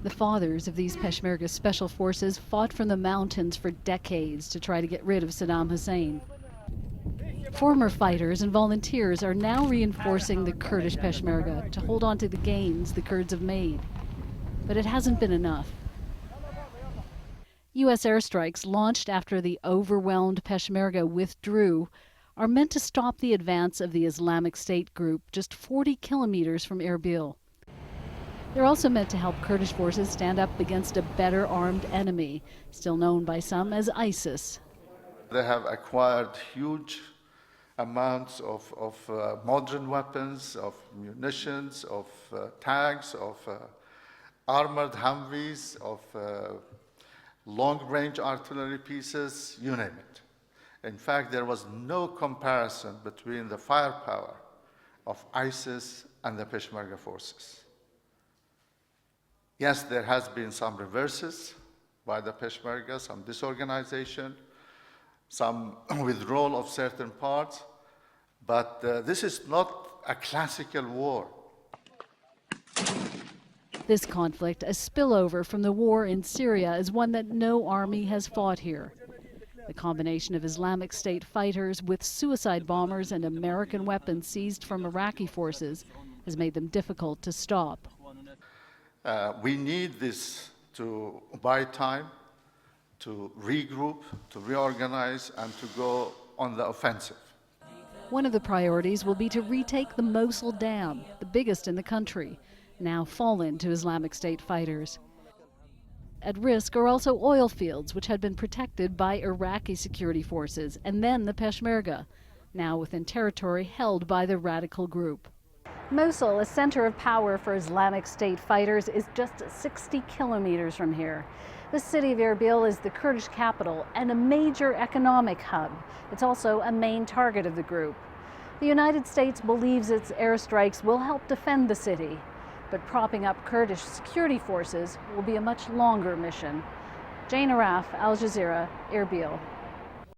The fathers of these Peshmerga special forces fought from the mountains for decades to try to get rid of Saddam Hussein. Former fighters and volunteers are now reinforcing the Kurdish Peshmerga to hold on to the gains the Kurds have made. But it hasn't been enough. U.S. airstrikes launched after the overwhelmed Peshmerga withdrew are meant to stop the advance of the Islamic State group just 40 kilometers from Erbil. They're also meant to help Kurdish forces stand up against a better armed enemy, still known by some as ISIS. They have acquired huge amounts of modern weapons, of munitions, of tanks, of armored Humvees, of long-range artillery pieces, you name it. In fact, there was no comparison between the firepower of ISIS and the Peshmerga forces. Yes, there has been some reverses by the Peshmerga, some disorganization, some withdrawal of certain parts, but this is not a classical war. This conflict, a spillover from the war in Syria, is one that no army has fought here. The combination of Islamic State fighters with suicide bombers and American weapons seized from Iraqi forces has made them difficult to stop. We need this to buy time, to regroup, to reorganize, and to go on the offensive. One of the priorities will be to retake the Mosul Dam, the biggest in the country, now fallen to Islamic State fighters. At risk are also oil fields, which had been protected by Iraqi security forces, and then the Peshmerga, now within territory held by the radical group. Mosul, a center of power for Islamic State fighters, is just 60 kilometers from here. The city of Erbil is the Kurdish capital and a major economic hub. It's also a main target of the group. The United States believes its airstrikes will help defend the city, but propping up Kurdish security forces will be a much longer mission. Jane Araf, Al Jazeera, Erbil.